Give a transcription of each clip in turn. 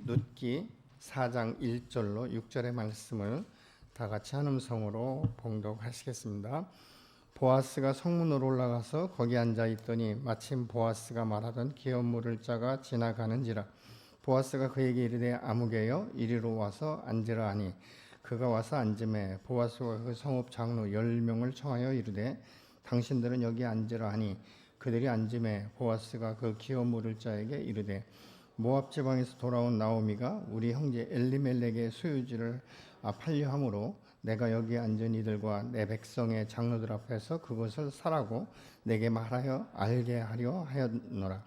룻기 4장 1절로 6절의 말씀을 다 같이 한 음성으로 봉독하시겠습니다. 보아스가 성문으로 올라가서 거기 앉아 있더니 마침 보아스가 말하던 기업 물을 자가 지나가는지라. 보아스가 그에게 이르되 아무개여 이리로 와서 앉으라 하니 그가 와서 앉음에 보아스가 그 성읍 장로 10명을 청하여 이르되 당신들은 여기 앉으라 하니 그들이 앉음에 보아스가 그 기업 물을 자에게 이르되 모압 지방에서 돌아온 나오미가 우리 형제 엘리멜렉의 소유지를 팔려 함으로 내가 여기 앉은 이들과 내 백성의 장로들 앞에서 그것을 사라고 내게 말하여 알게 하려 하였노라.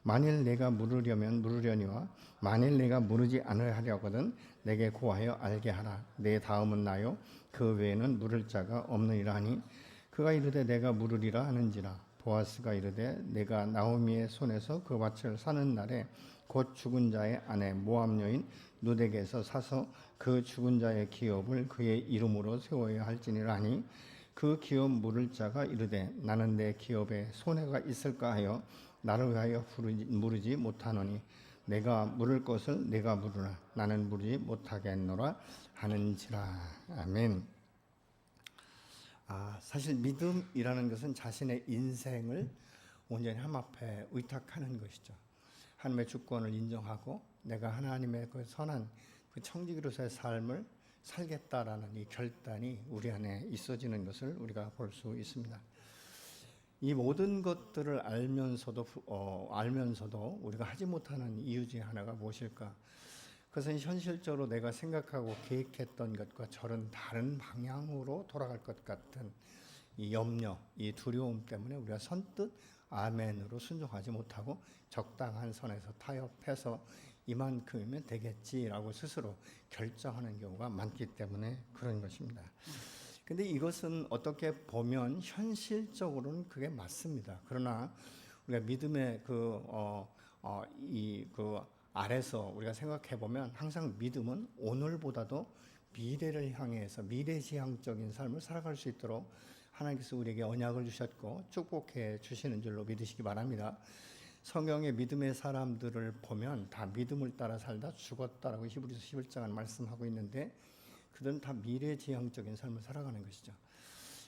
만일 내가 물으려면 물으려니와 만일 내가 물으지 않으려거든 내게 고하여 알게 하라. 내 다음은 나요 그 외에는 물을 자가 없느니라 하니 그가 이르되 내가 물으리라 하는지라. 보아스가 이르되 내가 나오미의 손에서 그 밭을 사는 날에 곧 죽은 자의 아내 모압 여인 룻에게서 사서 그 죽은 자의 기업을 그의 이름으로 세워야 할지니라 하니 그 기업 물을 자가 이르되 나는 내 기업에 손해가 있을까 하여 나를 위하여 물으지 못하노니 내가 물을 것을 내가 물으라. 나는 물으지 못하겠노라 하는지라. 아멘. 사실 믿음이라는 것은 자신의 인생을 온전히 하나님 앞에 의탁하는 것이죠. 하나님의 주권을 인정하고 내가 하나님의 그 선한 그 청지기로서의 삶을 살겠다라는 이 결단이 우리 안에 있어지는 것을 우리가 볼 수 있습니다. 이 모든 것들을 알면서도 우리가 하지 못하는 이유 중에 하나가 무엇일까? 그것은 현실적으로 내가 생각하고 계획했던 것과 저런 다른 방향으로 돌아갈 것 같은 이 염려, 이 두려움 때문에 우리가 선뜻 아멘으로 순종하지 못하고 적당한 선에서 타협해서 이만큼이면 되겠지라고 스스로 결정하는 경우가 많기 때문에 그런 것입니다. 근데 이것은 어떻게 보면 현실적으로는 그게 맞습니다. 그러나 우리가 믿음의 아래서 우리가 생각해 보면 항상 믿음은 오늘보다도 미래를 향해서 미래지향적인 삶을 살아갈 수 있도록 하나님께서 우리에게 언약을 주셨고 축복해 주시는 줄로 믿으시기 바랍니다. 성경의 믿음의 사람들을 보면 다 믿음을 따라 살다 죽었다라고 히브리서 11장은 말씀하고 있는데 그들은 다 미래지향적인 삶을 살아가는 것이죠.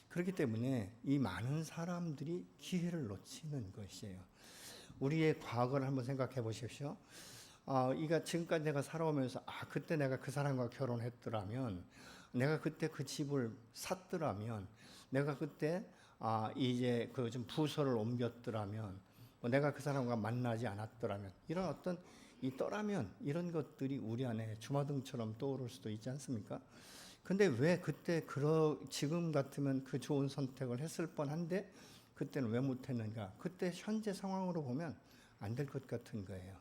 그렇기 때문에 이 많은 사람들이 기회를 놓치는 것이에요. 우리의 과거를 한번 생각해 보십시오. 지금까지 내가 살아오면서 그때 내가 그 사람과 결혼했더라면, 내가 그때 그 집을 샀더라면, 내가 그때 이제 그 좀 부서를 옮겼더라면, 내가 그 사람과 만나지 않았더라면, 이런 어떤 이 떠라면 이런 것들이 우리 안에 주마등처럼 떠오를 수도 있지 않습니까? 근데 왜 그때 지금 같으면 그 좋은 선택을 했을 뻔한데 그때는 왜 못했는가? 그때 현재 상황으로 보면 안 될 것 같은 거예요.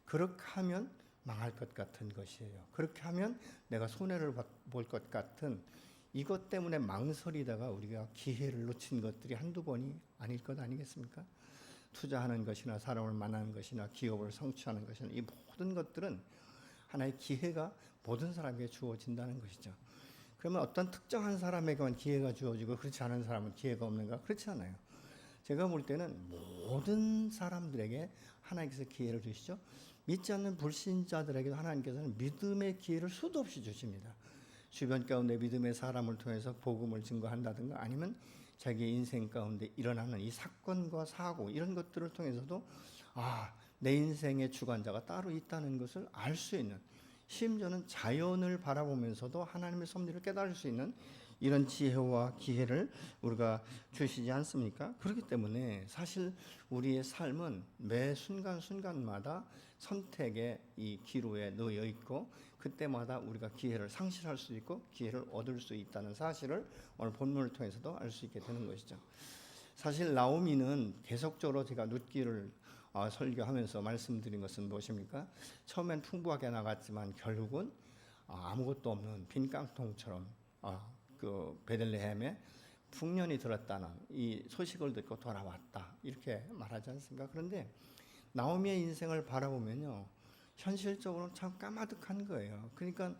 그렇게 하면 망할 것 같은 것이에요. 그렇게 하면 내가 손해를 볼 것 같은 이것 때문에 망설이다가 우리가 기회를 놓친 것들이 한두 번이 아닐 것 아니겠습니까? 투자하는 것이나 사람을 만나는 것이나 기업을 성취하는 것이나 이 모든 것들은 하나의 기회가 모든 사람에게 주어진다는 것이죠. 그러면 어떤 특정한 사람에게만 기회가 주어지고 그렇지 않은 사람은 기회가 없는가? 그렇지 않아요. 제가 볼 때는 모든 사람들에게 하나님께서 기회를 주시죠. 믿지 않는 불신자들에게도 하나님께서는 믿음의 기회를 수도 없이 주십니다. 주변 가운데 믿음의 사람을 통해서 복음을 증거한다든가 아니면 자기 인생 가운데 일어나는 이 사건과 사고 이런 것들을 통해서도 내 인생의 주관자가 따로 있다는 것을 알 수 있는, 심지어는 자연을 바라보면서도 하나님의 섭리를 깨달을 수 있는 이런 지혜와 기회를 우리가 주시지 않습니까? 그렇기 때문에 사실 우리의 삶은 매 순간순간마다 선택의 이 기로에 놓여 있고 그때마다 우리가 기회를 상실할 수 있고 기회를 얻을 수 있다는 사실을 오늘 본문을 통해서도 알 수 있게 되는 것이죠. 사실 나오미는 계속적으로 제가 룻기를 설교하면서 말씀드린 것은 무엇입니까? 처음엔 풍부하게 나갔지만 결국은 아무것도 없는 빈 깡통처럼 그 베들레헴에 풍년이 들었다는 이 소식을 듣고 돌아왔다 이렇게 말하지 않습니까? 그런데 나오미의 인생을 바라보면요 현실적으로는 참 까마득한 거예요. 그러니까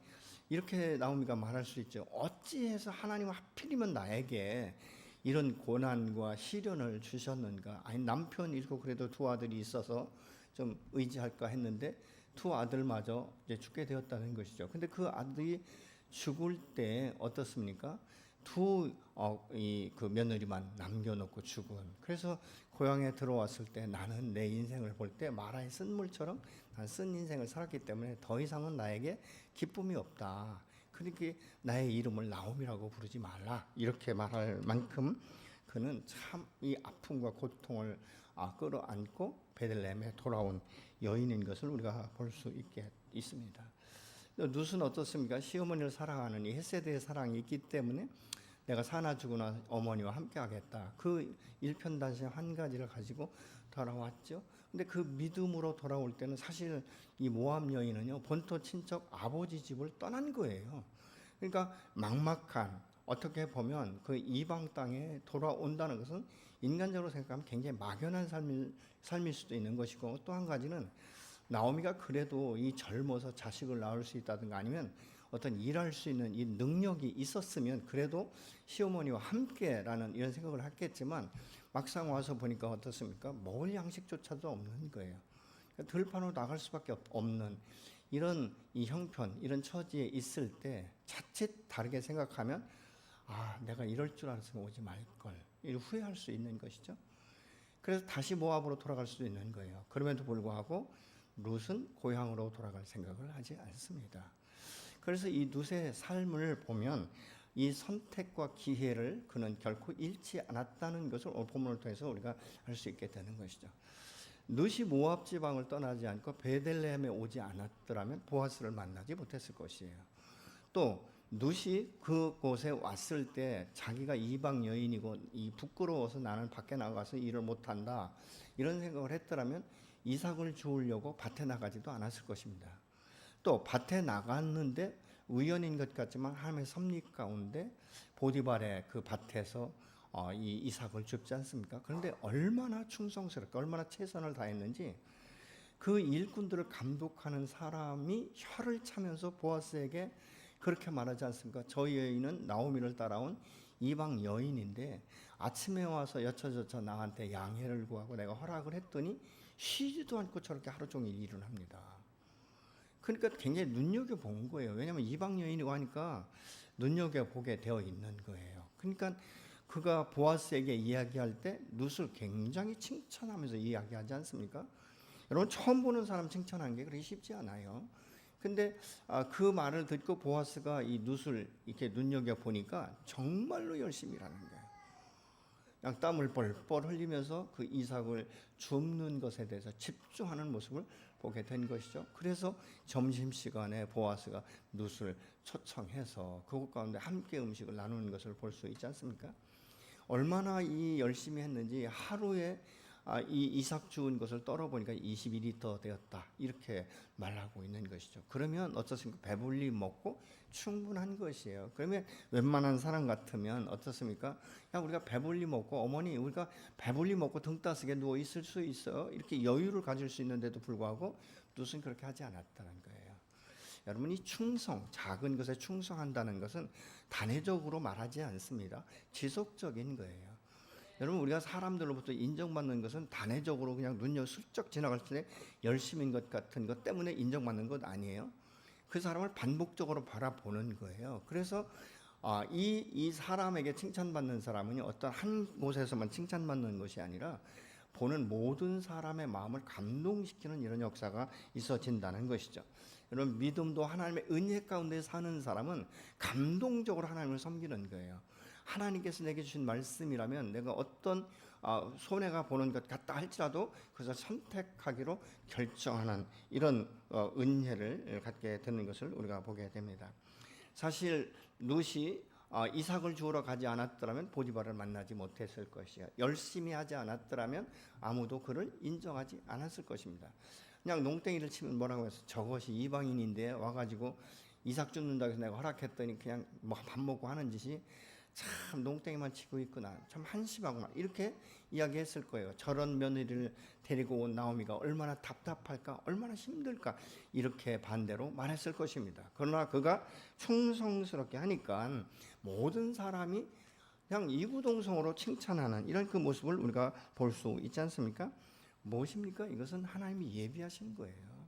이렇게 나오미가 말할 수 있죠. 어찌해서 하나님은 하필이면 나에게 이런 고난과 시련을 주셨는가? 아니 남편 잃고 그래도 두 아들이 있어서 좀 의지할까 했는데 두 아들마저 이제 죽게 되었다는 것이죠. 근데 그 아들이 죽을 때 어떻습니까? 그 며느리만 남겨놓고 죽은. 그래서 고향에 들어왔을 때 나는 내 인생을 볼 때 마라의 쓴물처럼 난 쓴 인생을 살았기 때문에 더 이상은 나에게 기쁨이 없다. 그러니까 나의 이름을 나옴이라고 부르지 말라. 이렇게 말할 만큼 그는 참 이 아픔과 고통을 끌어안고 베들레헴에 돌아온 여인인 것을 우리가 볼 수 있습니다. 룻은 어떻습니까? 시어머니를 사랑하는 이 헤세드의 사랑이 있기 때문에 내가 사나 죽으나 어머니와 함께 하겠다. 그 일편단심 한 가지를 가지고 돌아왔죠. 근데 그 믿음으로 돌아올 때는 사실 이 모압 여인은요, 본토 친척 아버지 집을 떠난 거예요. 그러니까 막막한, 어떻게 보면 그 이방 땅에 돌아온다는 것은 인간적으로 생각하면 굉장히 막연한 삶일 수도 있는 것이고, 또 한 가지는 나오미가 그래도 이 젊어서 자식을 낳을 수 있다든가 아니면 어떤 일할 수 있는 이 능력이 있었으면 그래도 시어머니와 함께라는 이런 생각을 했겠지만, 막상 와서 보니까 어떻습니까? 먹을 양식조차도 없는 거예요. 들판으로 나갈 수밖에 없는 이런 이 형편, 이런 처지에 있을 때 자칫 다르게 생각하면 내가 이럴 줄 알았으면 오지 말걸, 후회할 수 있는 것이죠. 그래서 다시 모압으로 돌아갈 수도 있는 거예요. 그럼에도 불구하고 룻은 고향으로 돌아갈 생각을 하지 않습니다. 그래서 이 룻의 삶을 보면 이 선택과 기회를 그는 결코 잃지 않았다는 것을 오늘 본문을 통해서 우리가 알 수 있게 되는 것이죠. 룻이 모압 지방을 떠나지 않고 베들레헴에 오지 않았더라면 보아스를 만나지 못했을 것이에요. 또 룻이 그곳에 왔을 때 자기가 이방 여인이고 이 부끄러워서 나는 밖에 나가서 일을 못한다 이런 생각을 했더라면 이삭을 주우려고 밭에 나가지도 않았을 것입니다. 또 밭에 나갔는데 우연인 것 같지만 하나님의 섭리 가운데 보디발의 그 밭에서 이 이삭을 줍지 않습니까? 그런데 얼마나 충성스럽게 얼마나 최선을 다했는지 그 일꾼들을 감독하는 사람이 혀를 차면서 보아스에게 그렇게 말하지 않습니까? 저 여인은 나오미를 따라온 이방 여인인데 아침에 와서 여차저차 나한테 양해를 구하고 내가 허락을 했더니 쉬지도 않고 저렇게 하루 종일 일을 합니다. 그러니까 굉장히 눈여겨본 거예요. 왜냐하면 이방 여인이고 하니까 눈여겨보게 되어 있는 거예요. 그러니까 그가 보아스에게 이야기할 때 룻을 굉장히 칭찬하면서 이야기하지 않습니까? 여러분 처음 보는 사람 칭찬하는 게 그렇게 쉽지 않아요. 근데 그 말을 듣고 보아스가 이 룻을 이렇게 눈여겨보니까 정말로 열심히 일하는 거예요. 그냥 땀을 뻘뻘 흘리면서 그 이삭을 줍는 것에 대해서 집중하는 모습을 보게 된 것이죠. 그래서 점심시간에 보아스가 룻을 초청해서 그곳 가운데 함께 음식을 나누는 것을 볼 수 있지 않습니까? 얼마나 이 열심히 했는지 하루에 이 이삭 주운 것을 떨어보니까 22리터 되었다 이렇게 말하고 있는 것이죠. 그러면 어떻습니까? 배불리 먹고 충분한 것이에요. 그러면 웬만한 사람 같으면 어떻습니까? 야 우리가 배불리 먹고 어머니 우리가 배불리 먹고 등 따스게 누워 있을 수 있어요. 이렇게 여유를 가질 수 있는데도 불구하고 룻은 그렇게 하지 않았다는 거예요. 여러분 이 충성, 작은 것에 충성한다는 것은 단회적으로 말하지 않습니다. 지속적인 거예요. 여러분 우리가 사람들로부터 인정받는 것은 단회적으로 그냥 눈여 슬쩍 지나갈 때 열심인 것 같은 것 때문에 인정받는 것 아니에요. 그 사람을 반복적으로 바라보는 거예요. 그래서 이 사람에게 칭찬받는 사람은 어떤 한 곳에서만 칭찬받는 것이 아니라 보는 모든 사람의 마음을 감동시키는 이런 역사가 있어진다는 것이죠. 여러분 믿음도 하나님의 은혜 가운데 사는 사람은 감동적으로 하나님을 섬기는 거예요. 하나님께서 내게 주신 말씀이라면 내가 어떤 손해가 보는 것 같다 할지라도 그것을 선택하기로 결정하는 이런 은혜를 갖게 되는 것을 우리가 보게 됩니다. 사실 룻이 이삭을 주우러 가지 않았더라면 보디발을 만나지 못했을 것이야. 열심히 하지 않았더라면 아무도 그를 인정하지 않았을 것입니다. 그냥 농땡이를 치면 뭐라고 해서 저것이 이방인인데 와가지고 이삭 줍는다고 해서 내가 허락했더니 그냥 뭐 밥 먹고 하는 짓이 참 농땡이만 치고 있구나, 참 한심하구나 이렇게 이야기했을 거예요. 저런 며느리를 데리고 온 나오미가 얼마나 답답할까, 얼마나 힘들까 이렇게 반대로 말했을 것입니다. 그러나 그가 충성스럽게 하니까 모든 사람이 그냥 이구동성으로 칭찬하는 이런 그 모습을 우리가 볼 수 있지 않습니까? 무엇입니까? 이것은 하나님이 예비하신 거예요.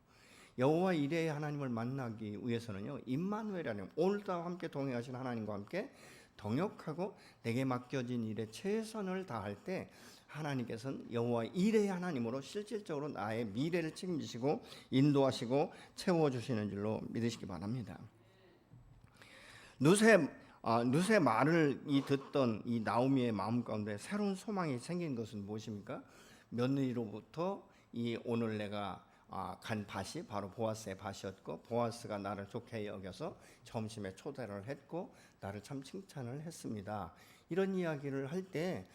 여호와 이레의 하나님을 만나기 위해서는요, 임마누엘이라는 오늘도 함께 동행하신 하나님과 함께 동역하고 내게 맡겨진 일에 최선을 다할 때 하나님께서는 여호와 이레의 하나님으로 실질적으로 나의 미래를 책임지시고 인도하시고 채워주시는 줄로 믿으시기 바랍니다. 누세 말을 듣던 이 나오미의 마음 가운데 새로운 소망이 생긴 것은 무엇입니까? 며느리로부터 이 오늘 내가 간 밭이 바로 보아스의 밭이었고, 보아스가 나를 좋게 여겨서 점심에 초대를 했고 나를 참 칭찬을 했습니다. 이런 이야기를 할 때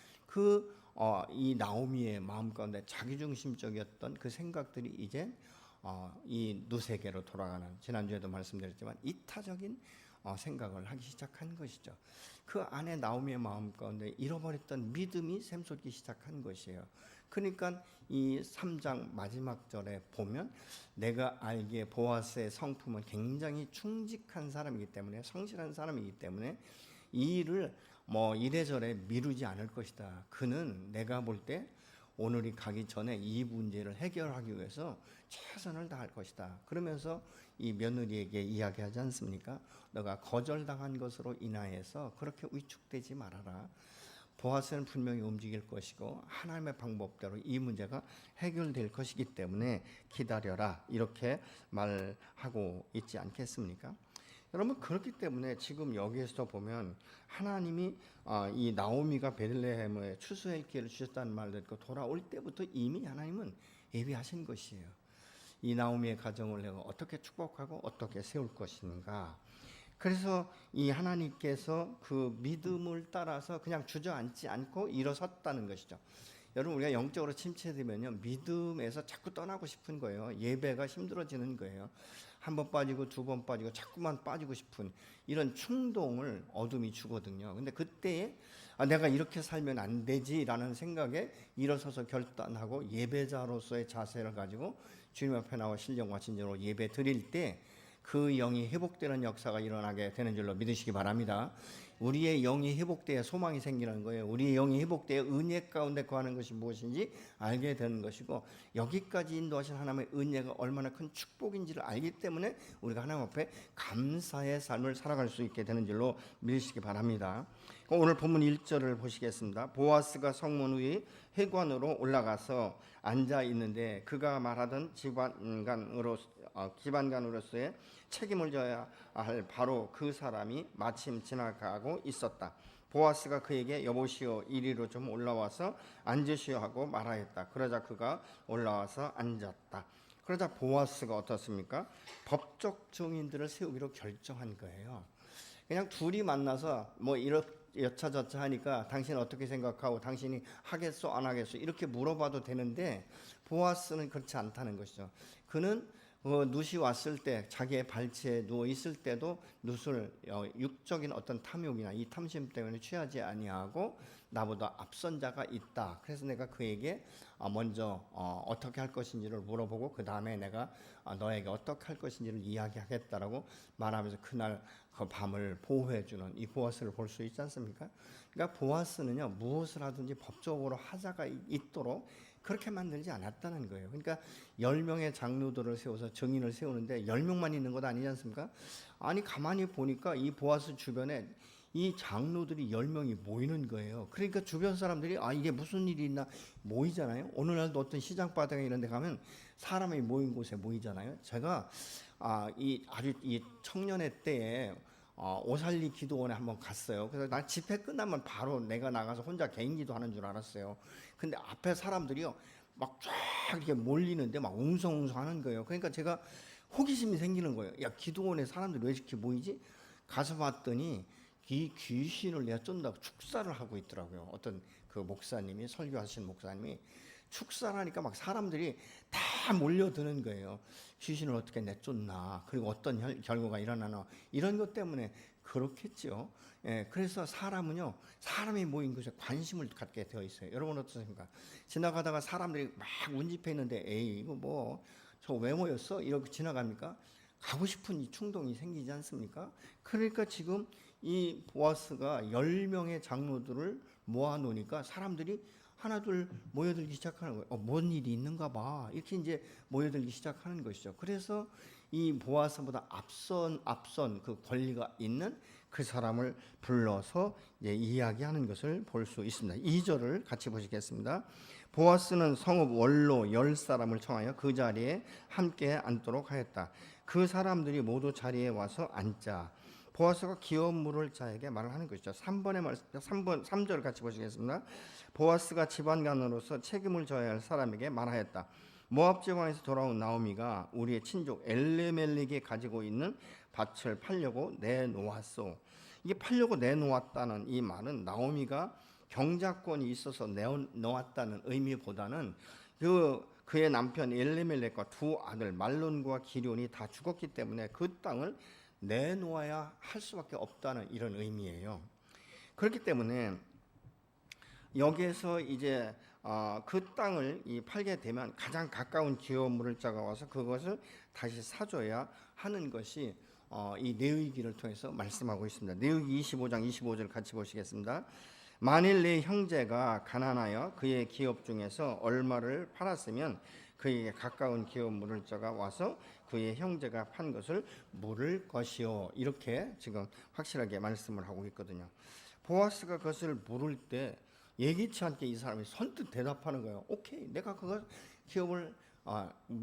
이 나오미의 마음 가운데 자기중심적이었던 그 생각들이 이제 이 누세계로 돌아가는, 지난주에도 말씀드렸지만 이타적인 생각을 하기 시작한 것이죠. 그 안에 나오미의 마음 가운데 잃어버렸던 믿음이 샘솟기 시작한 것이에요. 그러니까 이 3장 마지막 절에 보면 내가 알기에 보아스의 성품은 굉장히 충직한 사람이기 때문에, 성실한 사람이기 때문에 이 일을 이래저래 미루지 않을 것이다. 그는 내가 볼 때 오늘이 가기 전에 이 문제를 해결하기 위해서 최선을 다할 것이다. 그러면서 이 며느리에게 이야기하지 않습니까? 너가 거절당한 것으로 인하여서 그렇게 위축되지 말아라. 보아스는 분명히 움직일 것이고 하나님의 방법대로 이 문제가 해결될 것이기 때문에 기다려라. 이렇게 말하고 있지 않겠습니까? 여러분, 그렇기 때문에 지금 여기에서 보면 하나님이 이 나오미가 베들레헴에 추수의 기회를 주셨다는 말을 듣고 돌아올 때부터 이미 하나님은 예비하신 것이에요. 이 나오미의 가정을 내가 어떻게 축복하고 어떻게 세울 것인가. 그래서 이 하나님께서 그 믿음을 따라서 그냥 주저앉지 않고 일어섰다는 것이죠. 여러분, 우리가 영적으로 침체되면요, 믿음에서 자꾸 떠나고 싶은 거예요. 예배가 힘들어지는 거예요. 한 번 빠지고 두 번 빠지고 자꾸만 빠지고 싶은 이런 충동을 어둠이 주거든요. 근데 그때에 내가 이렇게 살면 안 되지라는 생각에 일어서서 결단하고 예배자로서의 자세를 가지고 주님 앞에 나와 신령과 진정으로 예배 드릴 때 그 영이 회복되는 역사가 일어나게 되는 줄로 믿으시기 바랍니다. 우리의 영이 회복되어 소망이 생기는 거예요. 우리의 영이 회복되어 은혜 가운데 거하는 것이 무엇인지 알게 되는 것이고, 여기까지 인도하신 하나님의 은혜가 얼마나 큰 축복인지를 알기 때문에 우리가 하나님 앞에 감사의 삶을 살아갈 수 있게 되는 줄로 믿으시기 바랍니다. 오늘 본문 1절을 보시겠습니다. 보아스가 성문 위 회관으로 올라가서 앉아 있는데 그가 말하던 기반관으로서의 책임을 져야 할 바로 그 사람이 마침 지나가고 있었다. 보아스가 그에게 여보시오, 이리로 좀 올라와서 앉으시오 하고 말하였다. 그러자 그가 올라와서 앉았다. 그러자 보아스가 어떻습니까? 법적 증인들을 세우기로 결정한 거예요. 그냥 둘이 만나서 이렇게 여차저차 하니까 당신 어떻게 생각하고 당신이 하겠소 안 하겠소 이렇게 물어봐도 되는데, 보아스는 그렇지 않다는 것이죠. 그는 룻이 왔을 때 자기의 발치에 누워 있을 때도 룻을 육적인 어떤 탐욕이나 이 탐심 때문에 취하지 아니하고 나보다 앞선 자가 있다. 그래서 내가 그에게 먼저 어떻게 할 것인지를 물어보고 그 다음에 내가 너에게 어떻게 할 것인지를 이야기하겠다라고 말하면서 그날 그 밤을 보호해주는 이 보아스를 볼 수 있지 않습니까? 그러니까 보아스는요, 무엇을 하든지 법적으로 하자가 있도록 그렇게 만들지 않았다는 거예요. 그러니까 10명의 장로들을 세워서 증인을 세우는데 10명만 있는 것 아니지 않습니까? 아니, 가만히 보니까 이 보아스 주변에 이 장로들이 10명이 모이는 거예요. 그러니까 주변 사람들이 이게 무슨 일이 있나 모이잖아요. 오늘날도 어떤 시장 바닥에 이런 데 가면 사람이 모인 곳에 모이잖아요. 제가 이 청년회 때에 오살리 기도원에 한번 갔어요. 그래서 난 집회 끝나면 바로 내가 나가서 혼자 개인 기도하는 줄 알았어요. 근데 앞에 사람들이요 막 쫙 이렇게 몰리는데 막 웅성웅성 하는 거예요. 그러니까 제가 호기심이 생기는 거예요. 야, 기도원에 사람들이 왜 이렇게 모이지? 가서 봤더니 이 귀신을 내가 쫓는다고 축사를 하고 있더라고요. 어떤 그 목사님이, 설교하신 목사님이 축사를 하니까 막 사람들이 다 몰려드는 거예요. 귀신을 어떻게 내쫓나, 그리고 어떤 결과가 일어나나, 이런 것 때문에 그렇겠죠. 그래서 사람은요, 사람이 모인 곳에 관심을 갖게 되어 있어요. 여러분 어떻습니까? 지나가다가 사람들이 막 운집해 있는데 에이 이거 저 왜 모였어? 이렇게 지나갑니까? 가고 싶은 이 충동이 생기지 않습니까? 그러니까 지금 이 보아스가 10명의 장로들을 모아놓으니까 사람들이 하나둘 모여들기 시작하는 거예요. 뭔 일이 있는가 봐. 이렇게 이제 모여들기 시작하는 것이죠. 그래서 이 보아스보다 앞선 그 권리가 있는 그 사람을 불러서 이제 이야기하는 것을 볼 수 있습니다. 2절을 같이 보시겠습니다. 보아스는 성읍 원로 10사람을 청하여 그 자리에 함께 앉도록 하였다. 그 사람들이 모두 자리에 와서 앉자. 보아스가 기업 물을 자에게 말을 하는 것이죠. 3절을 같이 보시겠습니다. 보아스가 집안간으로서 책임을 져야 할 사람에게 말하였다. 모압 지방에서 돌아온 나오미가 우리의 친족 엘레멜렉이 가지고 있는 밭을 팔려고 내놓았소. 이게 팔려고 내놓았다는 이 말은 나오미가 경작권이 있어서 내놓았다는 의미보다는 그의 남편 엘레멜렉과 두 아들 말론과 기럐이 다 죽었기 때문에 그 땅을 내놓아야 할 수밖에 없다는 이런 의미예요. 그렇기 때문에 여기에서 이제 그 땅을 팔게 되면 가장 가까운 기업 물을 자가 와서 그것을 다시 사줘야 하는 것이 이 레위기를 통해서 말씀하고 있습니다. 레위기 25장 25절 같이 보시겠습니다. 만일 내 형제가 가난하여 그의 기업 중에서 얼마를 팔았으면 그에게 가까운 기업 물을 자가 와서 그의 형제가 판 것을 물을 것이요. 이렇게 지금 확실하게 말씀을 하고 있거든요. 보아스가 그것을 물을 때 예기치 않게 이 사람이 선뜻 대답하는 거예요. 오케이, 내가 그거 기업을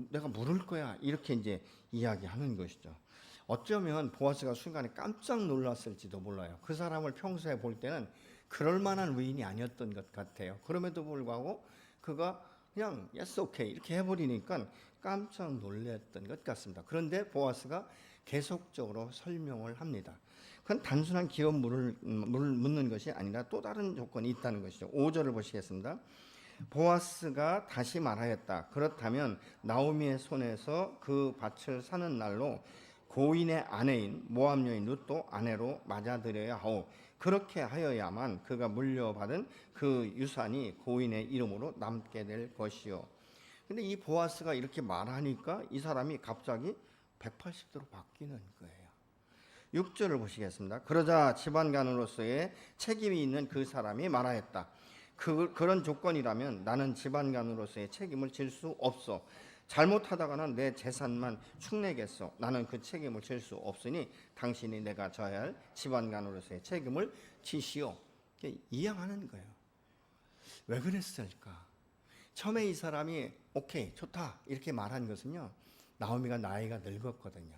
내가 물을 거야. 이렇게 이제 이야기하는 것이죠. 어쩌면 보아스가 순간에 깜짝 놀랐을지도 몰라요. 그 사람을 평소에 볼 때는 그럴 만한 의인이 아니었던 것 같아요. 그럼에도 불구하고 그가 그냥 yes, okay 이렇게 해버리니까 깜짝 놀랐던 것 같습니다. 그런데 보아스가 계속적으로 설명을 합니다. 그건 단순한 기업 물을 묻는 것이 아니라 또 다른 조건이 있다는 것이죠. 5절을 보시겠습니다. 보아스가 다시 말하였다. 그렇다면 나오미의 손에서 그 밭을 사는 날로 고인의 아내인 모압 여인 룻도 아내로 맞아들여야 하오. 그렇게 하여야만 그가 물려받은 그 유산이 고인의 이름으로 남게 될 것이요. 근데 이 보아스가 이렇게 말하니까 이 사람이 갑자기 180도로 바뀌는 거예요. 6절을 보시겠습니다. 그러자 집안간으로서의 책임이 있는 그 사람이 말하였다. 그런 조건이라면 나는 집안간으로서의 책임을 질 수 없어. 잘못하다가는 내 재산만 축내겠어. 나는 그 책임을 질 수 없으니 당신이 내가 져야 할 집안간으로서의 책임을 지시오. 이양하는 거예요. 왜 그랬을까? 처음에 이 사람이 오케이 좋다 이렇게 말한 것은요, 나오미가 나이가 늙었거든요.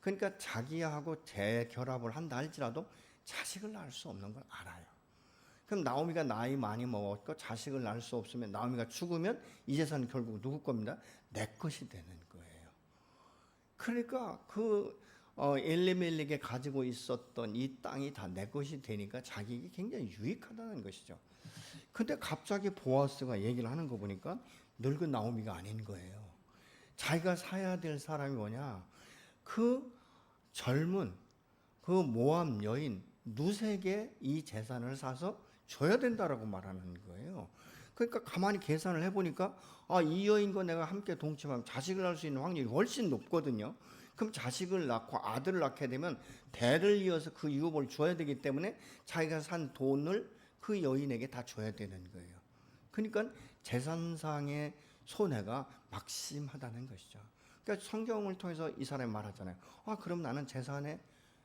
그러니까 자기하고 재결합을 한다 할지라도 자식을 낳을 수 없는 걸 알아요. 그럼 나오미가 나이 많이 먹었고 자식을 낳을 수 없으면 나오미가 죽으면 이 재산은 결국 누구 겁니다? 내 것이 되는 거예요. 그러니까 엘리멜렉이 가지고 있었던 이 땅이 다 내 것이 되니까 자기에게 굉장히 유익하다는 것이죠. 근데 갑자기 보아스가 얘기를 하는 거 보니까 늙은 나오미가 아닌 거예요. 자기가 사야 될 사람이 뭐냐? 그 젊은 그 모압 여인 룻에게 이 재산을 사서 줘야 된다라고 말하는 거예요. 그러니까 가만히 계산을 해보니까 이 여인과 내가 함께 동침하면 자식을 낳을 수 있는 확률이 훨씬 높거든요. 그럼 자식을 낳고 아들을 낳게 되면 대를 이어서 그 유업을 줘야 되기 때문에 자기가 산 돈을 그 여인에게 다 줘야 되는 거예요. 그러니까 재산상의 손해가 막심하다는 것이죠. 그러니까 성경을 통해서 이 사람이 말하잖아요. 그럼 나는 재산에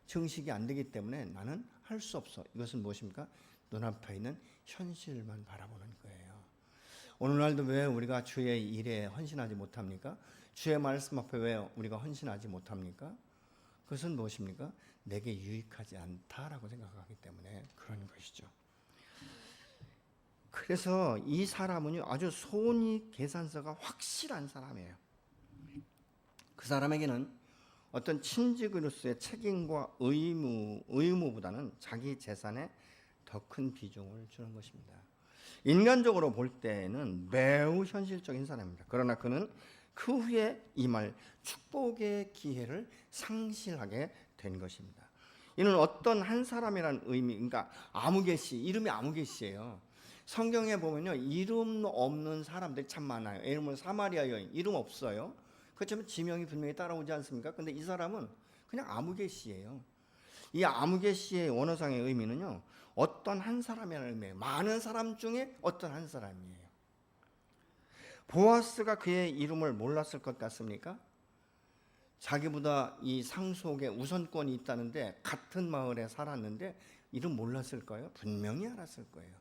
증식이 안 되기 때문에 나는 할 수 없어. 이것은 무엇입니까? 눈앞에 있는 현실만 바라보는 거예요. 오늘날도 왜 우리가 주의 일에 헌신하지 못합니까? 주의 말씀 앞에 왜 우리가 헌신하지 못합니까? 그것은 무엇입니까? 내게 유익하지 않다라고 생각하기 때문에 그런 것이죠. 그래서 이 사람은요, 아주 손익 계산서가 확실한 사람이에요. 그 사람에게는 어떤 친직으로서의 책임과 의무보다는 자기 재산에 더 큰 비중을 주는 것입니다. 인간적으로 볼 때는 매우 현실적인 사람입니다. 그러나 그는 그 후에 임할 축복의 기회를 상실하게 된 것입니다. 이는 어떤 한 사람이라는 의미, 그러니까 아무개씨, 이름이 아무개씨예요. 성경에 보면요, 이름 없는 사람들이 참 많아요. 예를 들면 사마리아 여인, 이름 없어요. 그렇지만 지명이 분명히 따라오지 않습니까? 근데 이 사람은 그냥 아무개씨예요. 이 아무개시의 원어상의 의미는요, 어떤 한 사람이라는 의미예요. 많은 사람 중에 어떤 한 사람이에요. 보아스가 그의 이름을 몰랐을 것 같습니까? 자기보다 이 상속에 우선권이 있다는데 같은 마을에 살았는데 이름 몰랐을까요? 분명히 알았을 거예요.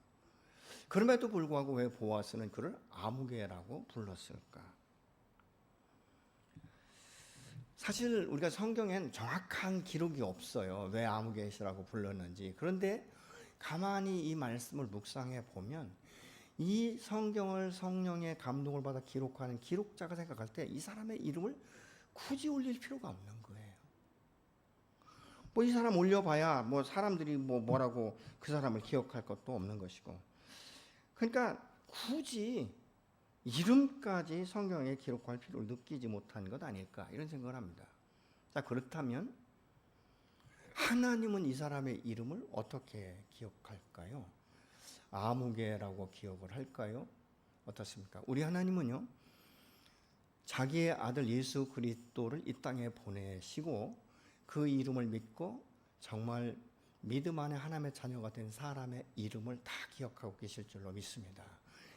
그럼에도 불구하고 왜 보아스는 그를 아무개라고 불렀을까? 사실 우리가 성경엔 정확한 기록이 없어요. 왜 아무개시라고 불렀는지. 그런데 가만히 이 말씀을 묵상해 보면 이 성경을 성령의 감동을 받아 기록하는 기록자가 생각할 때 이 사람의 이름을 굳이 올릴 필요가 없는 거예요. 뭐 이 사람 올려봐야 뭐 사람들이 뭐라고 그 사람을 기억할 것도 없는 것이고, 그러니까 굳이 이름까지 성경에 기록할 필요를 느끼지 못한 것 아닐까 이런 생각을 합니다. 자, 그렇다면 하나님은 이 사람의 이름을 어떻게 기억할까요? 아무개라고 기억을 할까요? 어떻습니까? 우리 하나님은요, 자기의 아들 예수 그리스도를 이 땅에 보내시고 그 이름을 믿고 정말 믿음 안에 하나님의 자녀가 된 사람의 이름을 다 기억하고 계실 줄로 믿습니다.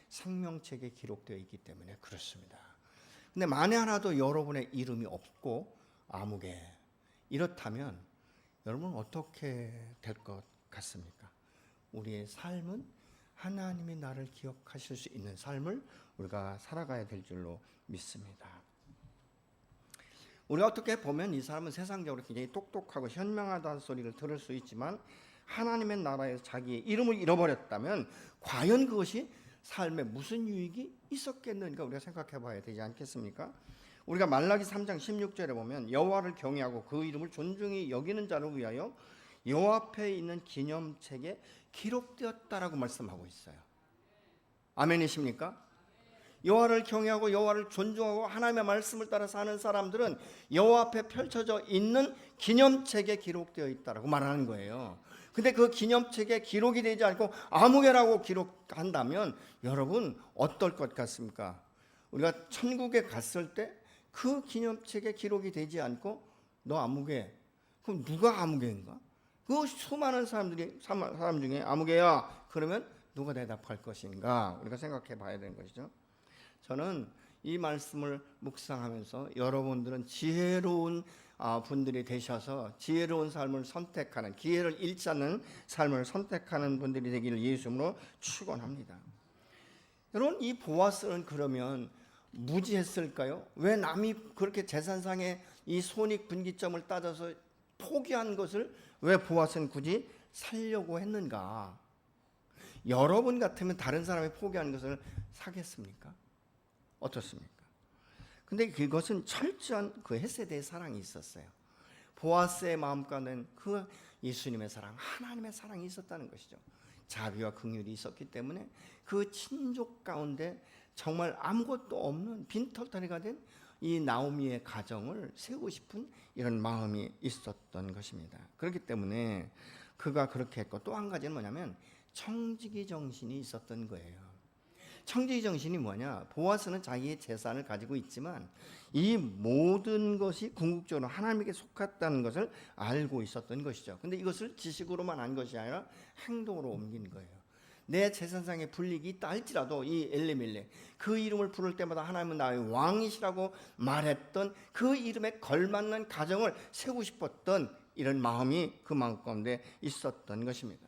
생명책에 기록되어 있기 때문에 그렇습니다. 근데 만에 하나도 여러분의 이름이 없고 아무개, 이렇다면 여러분 어떻게 될 것 같습니까? 우리의 삶은 하나님이 나를 기억하실 수 있는 삶을 우리가 살아가야 될 줄로 믿습니다. 우리가 어떻게 보면 이 사람은 세상적으로 굉장히 똑똑하고 현명하다는 소리를 들을 수 있지만 하나님의 나라에서 자기의 이름을 잃어버렸다면 과연 그것이 삶에 무슨 유익이 있었겠는가 우리가 생각해 봐야 되지 않겠습니까? 우리가 말라기 3장 16절에 보면 여호와를 경외하고 그 이름을 존중히 여기는 자를 위하여 여호와 앞에 있는 기념책에 기록되었다라고 말씀하고 있어요. 아멘이십니까? 여호와를 경외하고 여호와를 존중하고 하나님의 말씀을 따라 사는 사람들은 여호와 앞에 펼쳐져 있는 기념책에 기록되어 있다라고 말하는 거예요. 근데 그 기념책에 기록이 되지 않고 아무개라고 기록한다면 여러분 어떨 것 같습니까? 우리가 천국에 갔을 때 그 기념책에 기록이 되지 않고 너 아무개, 그럼 누가 아무개인가? 그 수많은 사람 중에 아무개야 그러면 누가 대답할 것인가? 우리가 생각해 봐야 되는 것이죠. 저는 이 말씀을 묵상하면서 여러분들은 지혜로운 분들이 되셔서 지혜로운 삶을 선택하는, 기회를 잃지 않는 삶을 선택하는 분들이 되기를 예수님으로 축원합니다. 여러분, 이 보아스는 그러면 무지했을까요? 왜 남이 그렇게 재산상의 이 손익분기점을 따져서 포기한 것을 왜 보아스는 굳이 살려고 했는가? 여러분 같으면 다른 사람이 포기한 것을 사겠습니까? 어떻습니까? 근데 그것은 철저한 그 헤세드의 사랑이 있었어요. 보아스의 마음가는 그 예수님의 사랑, 하나님의 사랑이 있었다는 것이죠. 자비와 긍휼이 있었기 때문에 그 친족 가운데 정말 아무것도 없는 빈털터리가 된 이 나오미의 가정을 세우고 싶은 이런 마음이 있었던 것입니다. 그렇기 때문에 그가 그렇게 했고, 또 한 가지는 뭐냐면 청지기 정신이 있었던 거예요. 청지기 정신이 뭐냐? 보아스는 자기의 재산을 가지고 있지만 이 모든 것이 궁극적으로 하나님에게 속했다는 것을 알고 있었던 것이죠. 근데 이것을 지식으로만 한 것이 아니라 행동으로 옮긴 거예요. 내 재산상의 불이익이 있다 할지라도 이 엘리멜렉, 그 이름을 부를 때마다 하나님은 나의 왕이시라고 말했던 그 이름에 걸맞는 가정을 세우고 싶었던 이런 마음이 그 마음 가운데 있었던 것입니다.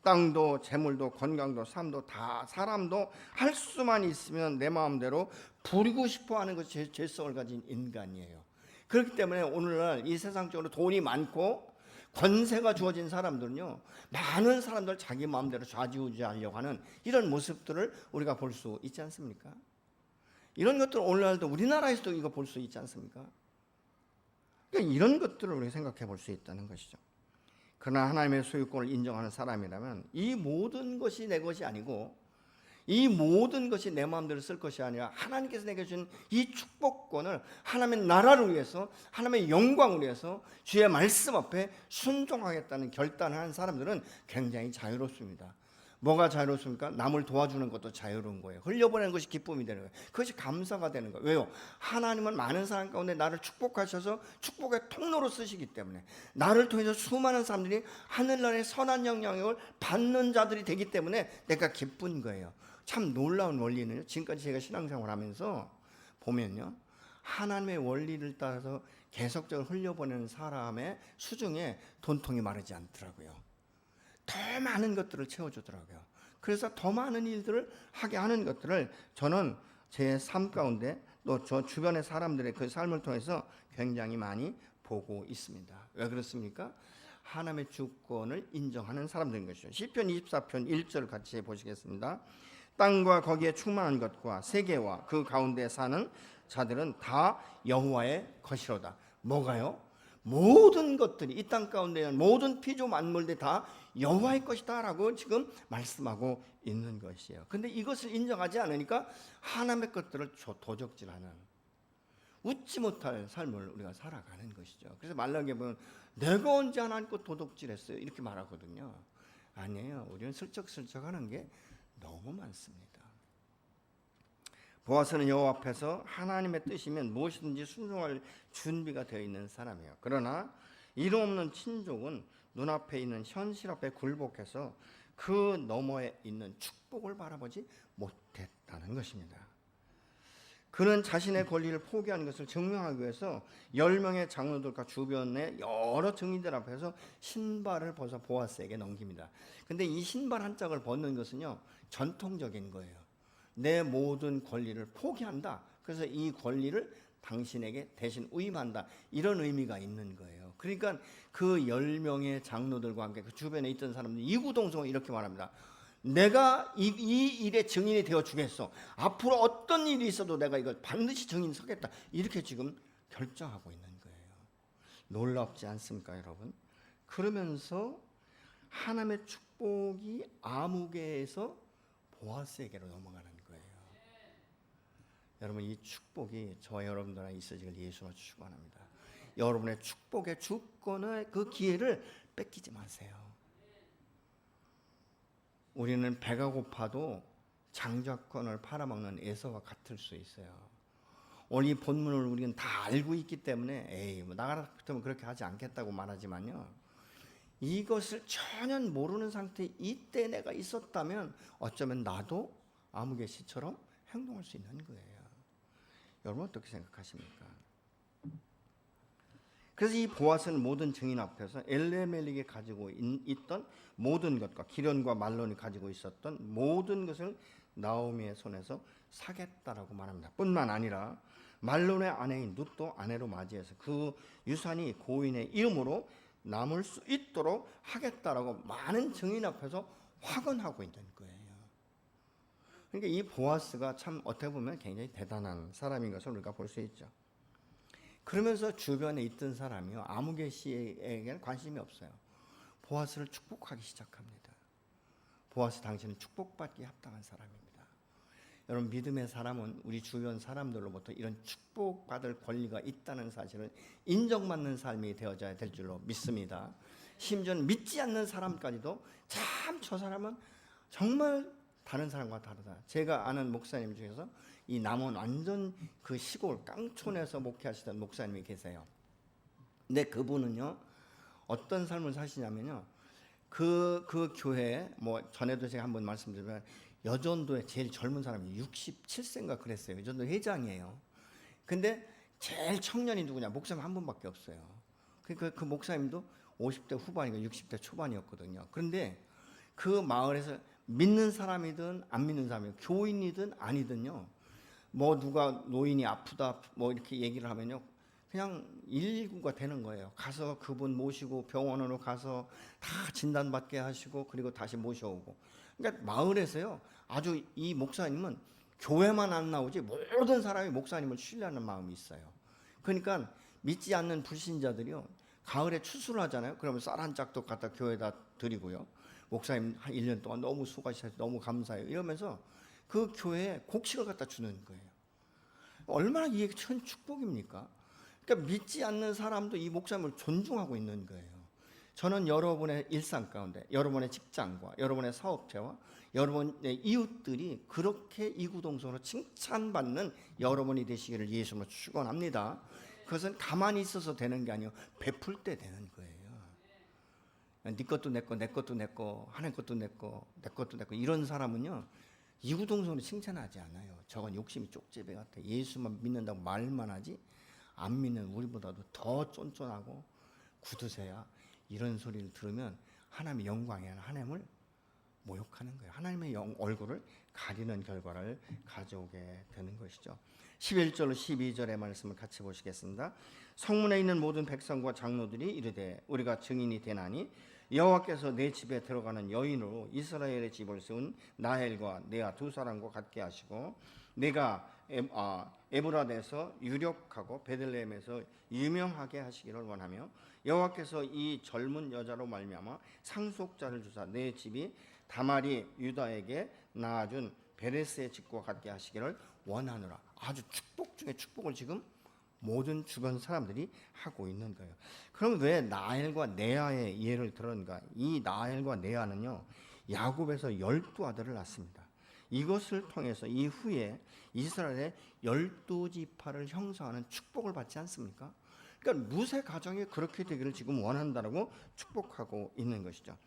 땅도 재물도 건강도 삶도 다 사람도 할 수만 있으면 내 마음대로 부리고 싶어하는 것이 죄성을 가진 인간이에요. 그렇기 때문에 오늘날 이 세상적으로 돈이 많고 권세가 주어진 사람들은요, 많은 사람들 자기 마음대로 좌지우지하려고 하는 이런 모습들을 우리가 볼 수 있지 않습니까? 이런 것들 오늘날도 우리나라에서도 이거 볼 수 있지 않습니까? 그러니까 이런 것들을 우리가 생각해 볼 수 있다는 것이죠. 그러나 하나님의 소유권을 인정하는 사람이라면 이 모든 것이 내 것이 아니고 이 모든 것이 내 마음대로 쓸 것이 아니라 하나님께서 내게 주신 이 축복권을 하나님의 나라를 위해서, 하나님의 영광을 위해서 주의 말씀 앞에 순종하겠다는 결단을 한 사람들은 굉장히 자유롭습니다. 뭐가 자유롭습니까? 남을 도와주는 것도 자유로운 거예요. 흘려보내는 것이 기쁨이 되는 거예요. 그것이 감사가 되는 거예요. 왜요? 하나님은 많은 사람 가운데 나를 축복하셔서 축복의 통로로 쓰시기 때문에 나를 통해서 수많은 사람들이 하늘나라의 선한 영향력을 받는 자들이 되기 때문에 내가 기쁜 거예요. 참 놀라운 원리는요, 지금까지 제가 신앙생활 하면서 보면요, 하나님의 원리를 따라서 계속적으로 흘려보내는 사람의 수중에 돈통이 마르지 않더라고요. 더 많은 것들을 채워주더라고요. 그래서 더 많은 일들을 하게 하는 것들을 저는 제 삶 가운데 또 저 주변의 사람들의 그 삶을 통해서 굉장히 많이 보고 있습니다. 왜 그렇습니까? 하나님의 주권을 인정하는 사람들인 것이죠. 시편 24편 1절 같이 보시겠습니다. 땅과 거기에 충만한 것과 세계와 그 가운데 사는 자들은 다 여호와의 것이로다. 뭐가요? 모든 것들이, 이 땅 가운데 있는 모든 피조 만물들이 다 여호와의 것이다 라고 지금 말씀하고 있는 것이에요. 근데 이것을 인정하지 않으니까 하나님의 것들을 도적질하는, 웃지 못할 삶을 우리가 살아가는 것이죠. 그래서 말라기에 보면 내가 언제 하나님 것 도둑질했어요 이렇게 말하거든요. 아니에요. 우리는 슬쩍슬쩍 하는 게 너무 많습니다. 보아스는 여호와 앞에서 하나님의 뜻이면 무엇이든지 순종할 준비가 되어 있는 사람이에요. 그러나 이름 없는 친족은 눈앞에 있는 현실 앞에 굴복해서 그 너머에 있는 축복을 바라보지 못했다는 것입니다. 그는 자신의 권리를 포기하는 것을 증명하기 위해서 10명의 장로들과 주변의 여러 증인들 앞에서 신발을 벗어 보아스에게 넘깁니다. 근데 이 신발 한 짝을 벗는 것은요, 전통적인 거예요. 내 모든 권리를 포기한다. 그래서 이 권리를 당신에게 대신 위임한다. 이런 의미가 있는 거예요. 그러니까 그 10명의 장로들과 함께 그 주변에 있던 사람들 이구동성으로 이렇게 말합니다. 내가 이 일의 증인이 되어 주겠어. 앞으로 어떤 일이 있어도 내가 이걸 반드시 증인 서겠다. 이렇게 지금 결정하고 있는 거예요. 놀랍지 않습니까, 여러분? 그러면서 하나님의 축복이 아무개에서 보아스에게로 넘어가는 거예요. 여러분, 이 축복이 저와 여러분들에게 있어지길 예수로 축원합니다. 여러분의 축복의 주권의 그 기회를 뺏기지 마세요. 우리는 배가 고파도 장자권을 팔아먹는 에서와 같을 수 있어요. 오늘 이 본문을 우리는 다 알고 있기 때문에 에이, 나 같으면 그렇게 하지 않겠다고 말하지만요, 이것을 전혀 모르는 상태에 이때 내가 있었다면 어쩌면 나도 아무개시처럼 행동할 수 있는 거예요. 여러분 어떻게 생각하십니까? 그래서 이 보아스는 모든 증인 앞에서 엘레멜렉이 가지고 있던 모든 것과 기련과 말론이 가지고 있었던 모든 것을 나오미의 손에서 사겠다라고 말합니다. 뿐만 아니라 말론의 아내인 룻도 아내로 맞이해서 그 유산이 고인의 이름으로 남을 수 있도록 하겠다라고 많은 증인 앞에서 확언하고 있는 거예요. 그러니까 이 보아스가 참 어떻게 보면 굉장히 대단한 사람인 것을 우리가 볼 수 있죠. 그러면서 주변에 있던 사람이요, 아무개 씨에게는 관심이 없어요. 보아스를 축복하기 시작합니다. 보아스, 당신은 축복받기에 합당한 사람입니다. 여러분, 믿음의 사람은 우리 주변 사람들로부터 이런 축복받을 권리가 있다는 사실을 인정받는 삶이 되어져야 될 줄로 믿습니다. 심지어는 믿지 않는 사람까지도 참 저 사람은 정말 다른 사람과 다르다. 제가 아는 목사님 중에서 이 남원 완전 그 시골 깡촌에서 목회하시던 목사님이 계세요. 근데 그분은요, 어떤 삶을 사시냐면요, 그 교회, 뭐 전에도 제가 한번 말씀드리면 여전도에 제일 젊은 사람이 67세인가 그랬어요. 여전도 회장이에요. 근데 제일 청년이 누구냐? 목사님 한 분밖에 없어요. 그러니까 그 목사님도 50대 후반이고 60대 초반이었거든요. 그런데 그 마을에서 믿는 사람이든 안 믿는 사람이든 교인이든 아니든요, 뭐 누가 노인이 아프다 뭐 이렇게 얘기를 하면요, 그냥 119가 되는 거예요. 가서 그분 모시고 병원으로 가서 다 진단받게 하시고 그리고 다시 모셔오고. 그러니까 마을에서요, 아주 이 목사님은 교회만 안 나오지 모든 사람이 목사님을 신뢰하는 마음이 있어요. 그러니까 믿지 않는 불신자들이요, 가을에 추수를 하잖아요. 그러면 쌀 한 짝도 갖다 교회에다 드리고요, 목사님 한 1년 동안 너무 수고하셔서 너무 감사해요 이러면서 그 교회에 곡식을 갖다 주는 거예요. 얼마나 이게 큰 축복입니까? 그러니까 믿지 않는 사람도 이 목사님을 존중하고 있는 거예요. 저는 여러분의 일상 가운데, 여러분의 직장과 여러분의 사업체와 여러분의 이웃들이 그렇게 이구동성으로 칭찬받는 여러분이 되시기를 예수님으로 축원합니다. 그것은 가만히 있어서 되는 게 아니고 베풀 때 되는 거예요. 네 것도 내 거, 내 것도 내 거, 하나님 것도 내 거, 내 것도 내 거, 이런 사람은요 이구동성으로 칭찬하지 않아요. 저건 욕심이 쪽제비 같아. 예수만 믿는다고 말만 하지 안 믿는 우리보다도 더 쫀쫀하고 굳으세야 이런 소리를 들으면 하나님의 영광이 아니라 하나님을 모욕하는 거예요. 하나님의 얼굴을 가리는 결과를 가져오게 되는 것이죠. 11절 12절의 말씀을 같이 보시겠습니다. 성문에 있는 모든 백성과 장로들이 이르되 우리가 증인이 되나니 여호와께서 내 집에 들어가는 여인으로 이스라엘의 집을 세운 나헬과 레아 두 사람과 같게 하시고 내가 에브라데서 유력하고 베들레헴에서 유명하게 하시기를 원하며 여호와께서 이 젊은 여자로 말미암아 상속자를 주사 내 집이 다말이 유다에게 낳아준 베레스의 집과 같게 하시기를 원하노라. 아주 축복 중에 축복을 지금 모든 주변 사람들이 하고 있는 거예요. 그럼 왜 나엘과 레아의 예를 들었는가? 이 나엘과 레아는요 야곱에서 12아들을 낳습니다. 이것을 통해서 이후에 이스라엘의 12지파를 형성하는 축복을 받지 않습니까? 그러니까 무세 가정이 그렇게 되기를 지금 원한다라고 축복하고 있는 것이죠.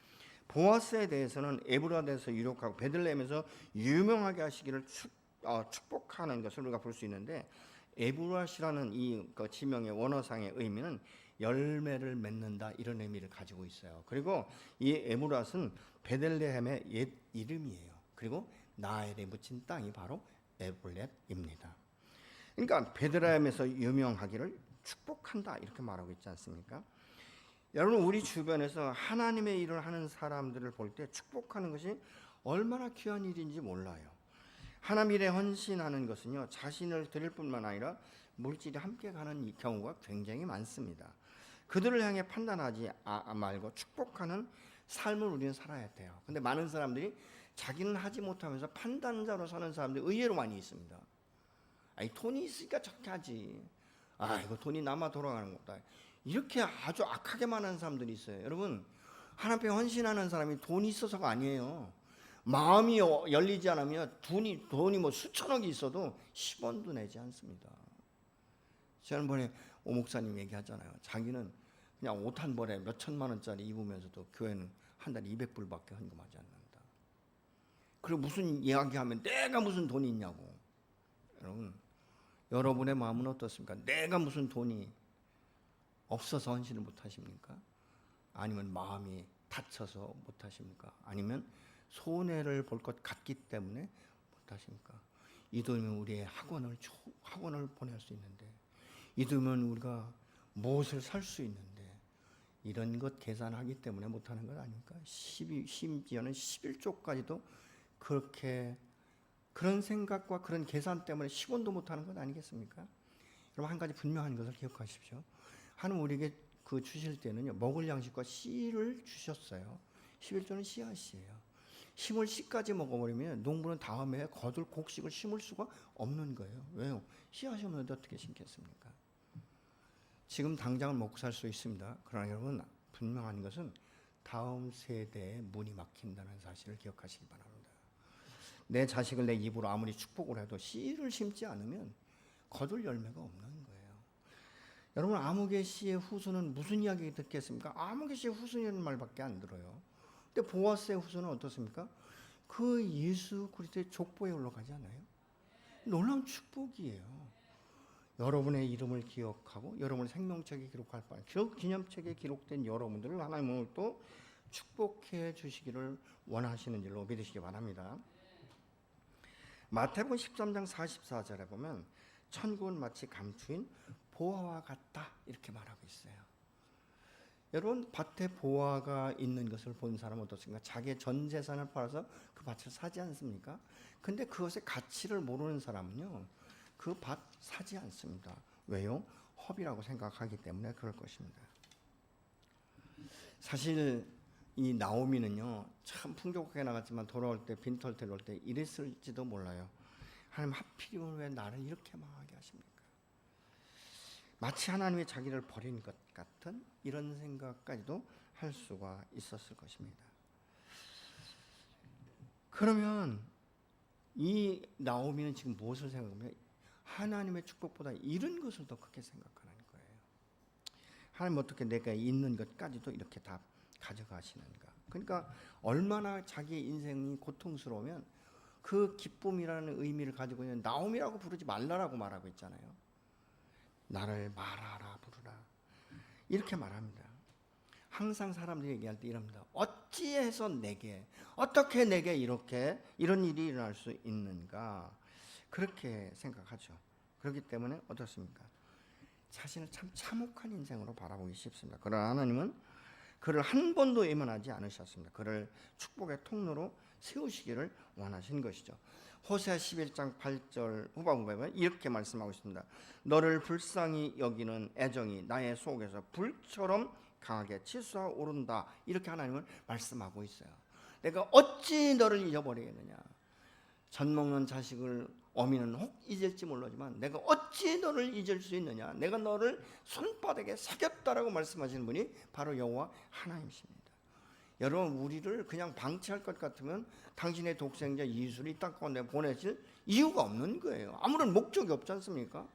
보아스에 대해서는 에브라데에서 유력하고 베들레헴에서 유명하게 하시기를 축복하는 것을 우리가 볼 수 있는데 에브라시라는 이 지명의 원어상의 의미는 열매를 맺는다 이런 의미를 가지고 있어요. 그리고 이 에브라스는 베들레헴의 옛 이름이에요. 그리고 나엘에 묻힌 땅이 바로 에블렛입니다. 그러니까 베들레헴에서 유명하기를 축복한다 이렇게 말하고 있지 않습니까? 여러분 우리 주변에서 하나님의 일을 하는 사람들을 볼 때 축복하는 것이 얼마나 귀한 일인지 몰라요. 하나님 일에 헌신하는 것은요 자신을 드릴 뿐만 아니라 물질이 함께 가는 경우가 굉장히 많습니다. 그들을 향해 판단하지 말고 축복하는 삶을 우리는 살아야 돼요. 근데 많은 사람들이 자기는 하지 못하면서 판단자로 사는 사람들이 의외로 많이 있습니다. 아니 돈이 있으니까 저렇게 하지. 이거 돈이 남아 돌아가는 거다. 이렇게 아주 악하게 말하는 사람들이 있어요. 여러분 하나님 앞에 헌신하는 사람이 돈이 있어서가 아니에요. 마음이 열리지 않으면 돈이 뭐 수천억이 있어도 10원도 내지 않습니다. 지난번에 오 목사님 얘기하잖아요. 자기는 그냥 옷 한 벌에 몇 천만 원짜리 입으면서도 교회는 한 달에 200불밖에 헌금하지 않는다. 그리고 무슨 이야기하면 내가 무슨 돈이 있냐고. 여러분의 마음은 어떻습니까? 내가 무슨 돈이 없어서 헌신을 못하십니까? 아니면 마음이 다쳐서 못하십니까? 아니면 손해를 볼 것 같기 때문에 못하십니까? 이 돈이면 우리의 학원을 보낼 수 있는데, 이 돈이면 우리가 무엇을 살 수 있는데, 이런 것 계산하기 때문에 못하는 것 아닙니까? 심지어는 11조까지도 그런 생각과 그런 계산 때문에 10원도 못하는 것 아니겠습니까? 여러분 한 가지 분명한 것을 기억하십시오. 하나님 우리에게 주실 때는요 먹을 양식과 씨를 주셨어요. 11조는 씨앗이에요. 심을 씨까지 먹어버리면 농부는 다음에 거둘 곡식을 심을 수가 없는 거예요. 왜요? 씨앗이 없는데 어떻게 심겠습니까? 지금 당장은 먹고 살 수 있습니다. 그러나 여러분 분명한 것은 다음 세대에 문이 막힌다는 사실을 기억하시기 바랍니다. 내 자식을 내 입으로 아무리 축복을 해도 씨를 심지 않으면 거둘 열매가 없는 거예요. 여러분 아무개 씨의 후손은 무슨 이야기 듣겠습니까? 아무개 씨의 후손이라는 말밖에 안 들어요. 근데 보아스의 후손은 어떻습니까? 그 예수 그리스도의 족보에 올라가지 않아요? 놀라운 축복이에요. 여러분의 이름을 기억하고 여러분의 생명책에 기록할 바에 기념책에 기록된 여러분들을 하나님 오늘 또 축복해 주시기를 원하시는 줄로 믿으시기 바랍니다. 마태복음 13장 44절에 보면 천국은 마치 감추인 보화와 같다 이렇게 말하고 있어요. 여러분 밭에 보화가 있는 것을 본 사람은 어떻습니까? 자기의 전 재산을 팔아서 그 밭을 사지 않습니까? 근데 그것의 가치를 모르는 사람은요 그 밭 사지 않습니다. 왜요? 허비라고 생각하기 때문에 그럴 것입니다. 사실 이 나오미는요 참 풍족하게 나갔지만 돌아올 때 빈털 데려올 때 이랬을지도 몰라요. 하나님 하필이면 왜 나를 이렇게 망하게 하십니까? 마치 하나님이 자기를 버린 것 같은 이런 생각까지도 할 수가 있었을 것입니다. 그러면 이 나오미는 지금 무엇을 생각하면 하나님의 축복보다 이런 것을 더 크게 생각하는 거예요. 하나님 어떻게 내가 있는 것까지도 이렇게 다 가져가시는가. 그러니까 얼마나 자기의 인생이 고통스러우면 그 기쁨이라는 의미를 가지고 있는 나오미라고 부르지 말라라고 말하고 있잖아요. 나를 마라라 부르라 이렇게 말합니다. 항상 사람들이 얘기할 때 이럽니다. 어찌해서 내게, 어떻게 내게 이렇게 이런 일이 일어날 수 있는가, 그렇게 생각하죠. 그렇기 때문에 어떻습니까? 자신을 참 참혹한 인생으로 바라보기 쉽습니다. 그러나 하나님은 그를 한 번도 외면하지 않으셨습니다. 그를 축복의 통로로 세우시기를 원하신 것이죠. 호세아 11장 8절 후반부에 보면 이렇게 말씀하고 있습니다. 너를 불쌍히 여기는 애정이 나의 속에서 불처럼 강하게 치솟아 오른다. 이렇게 하나님은 말씀하고 있어요. 내가 어찌 너를 잊어버리겠느냐. 젖 먹는 자식을 어미는 혹 잊을지 모르지만 내가 어찌 너를 잊을 수 있느냐. 내가 너를 손바닥에 새겼다라고 말씀하시는 분이 바로 여호와 하나님이십니다. 여러분, 우리를 그냥 방치할 것 같으면 당신의 독생자 예수를 이 땅 가운데 보내실 이유가 없는 거예요. 아무런 목적이 없지 않습니까?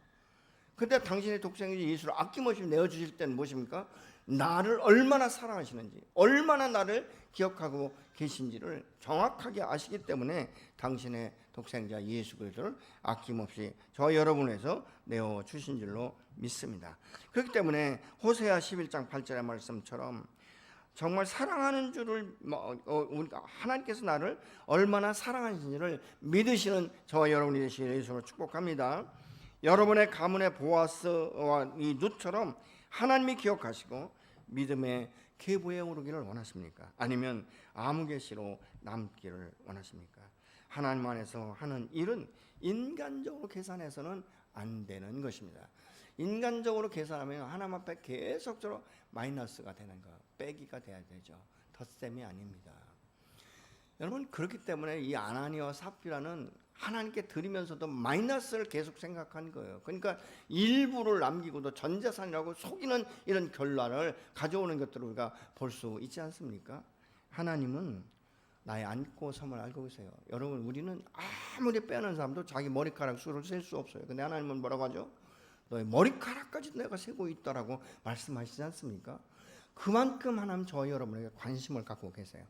근데 당신의 독생자 예수를 아낌없이 내어주실 때는 무엇입니까? 나를 얼마나 사랑하시는지, 얼마나 나를 기억하고 계신지를 정확하게 아시기 때문에 당신의 독생자 예수 그리스도를 아낌없이 저 여러분에서 내어주신 줄로 믿습니다. 그렇기 때문에 호세아 11장 8절의 말씀처럼 정말 사랑하는 줄을 하나님께서 나를 얼마나 사랑하시는지를 믿으시는 저와 여러분이 되시기를 예수로 축복합니다. 여러분의 가문의 보아스와 이 룻처럼 하나님이 기억하시고 믿음의 계보에 오르기를 원하십니까? 아니면 아무개시로 남기를 원하십니까? 하나님 안에서 하는 일은 인간적으로 계산해서는 안 되는 것입니다. 인간적으로 계산하면 하나님 앞에 계속적으로 마이너스가 되는 거, 빼기가 돼야 되죠. 덧셈이 아닙니다. 여러분, 그렇기 때문에 이 아나니아와 삽비라는 하나님께 드리면서도 마이너스를 계속 생각한 거예요. 그러니까 일부를 남기고도 전 재산이라고 속이는 이런 결과를 가져오는 것들을 우리가 볼 수 있지 않습니까? 하나님은 나의 안고 섬을 알고 계세요. 여러분, 우리는 아무리 빼는 사람도 자기 머리카락 수를 셀 수 없어요. 근데 하나님은 뭐라고 하죠? 너의 머리카락까지 내가 세고 있다라고 말씀하시지 않습니까? 그만큼 하나님 저와 여러분에게 관심을 갖고 계세요.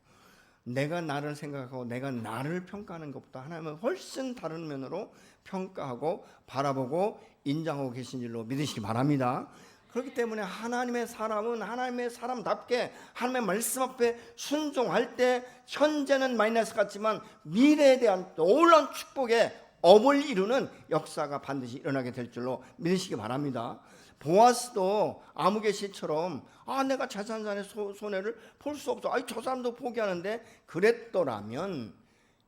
내가 나를 생각하고 내가 나를 평가하는 것보다 하나님은 훨씬 다른 면으로 평가하고 바라보고 인정하고 계신 줄로 믿으시기 바랍니다. 그렇기 때문에 하나님의 사람은 하나님의 사람답게 하나님의 말씀 앞에 순종할 때 현재는 마이너스 같지만 미래에 대한 놀라운 축복의 업을 이루는 역사가 반드시 일어나게 될 줄로 믿으시기 바랍니다. 보아스도 아무개시처럼 내가 재산산의 손해를 볼 수 없어. 저 사람도 포기하는데 그랬더라면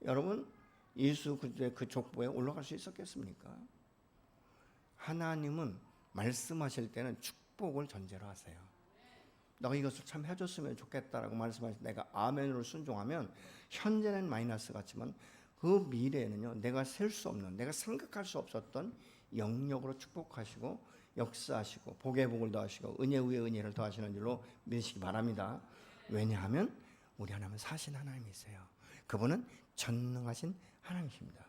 여러분, 예수 그리스도의 그 족보에 올라갈 수 있었겠습니까? 하나님은 말씀하실 때는 축복을 전제로 하세요. 너가 이것을 참 해줬으면 좋겠다라고 말씀하실 때 내가 아멘으로 순종하면 현재는 마이너스 같지만 그 미래에는요, 내가 셀 수 없는, 내가 생각할 수 없었던 영역으로 축복하시고 역사하시고 복의 복을 더하시고 은혜 위에 은혜를 더하시는 줄로 믿으시기 바랍니다. 왜냐하면 우리 하나님은 사신 하나님이세요. 그분은 전능하신 하나님이십니다.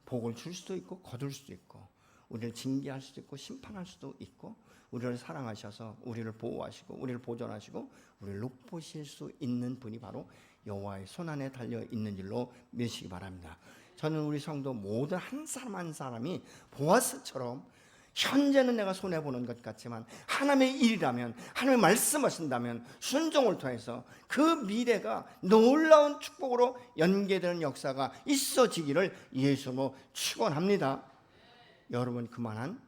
복을 줄 수도 있고 거둘 수도 있고 우리를 징계할 수도 있고 심판할 수도 있고 우리를 사랑하셔서 우리를 보호하시고 우리를 보존하시고 우리를 높으실 수 있는 분이 바로 여호와의 손안에 달려 있는 줄로 믿으시기 바랍니다. 저는 우리 성도 모든 한 사람 한 사람이 보아스처럼 현재는 내가 손해보는 것 같지만 하나님의 일이라면 하나님의 말씀하신다면 순종을 통해서 그 미래가 놀라운 축복으로 연계되는 역사가 있어지기를 예수로 축원합니다. 여러분, 그만한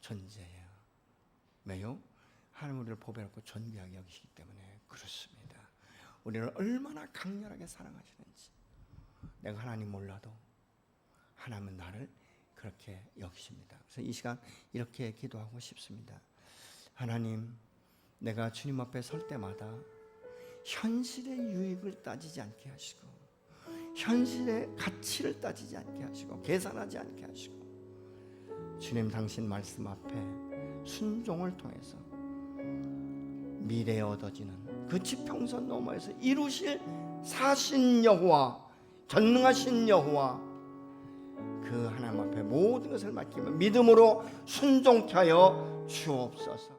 존재예요. 왜요? 하나님 우리를 보배롭고 존귀하게 여기시기 때문에 그렇습니다. 우리를 얼마나 강렬하게 사랑하시는지 내가 하나님 몰라도 하나님은 나를 그렇게 여기십니다. 그래서 이 시간 이렇게 기도하고 싶습니다. 하나님, 내가 주님 앞에 설 때마다 현실의 유익을 따지지 않게 하시고 현실의 가치를 따지지 않게 하시고 계산하지 않게 하시고 주님 당신 말씀 앞에 순종을 통해서 미래에 얻어지는 그 지평선 너머에서 이루실 사신 여호와, 전능하신 여호와, 그 하나님 앞에 모든 것을 맡기며 믿음으로 순종케 하여 주옵소서.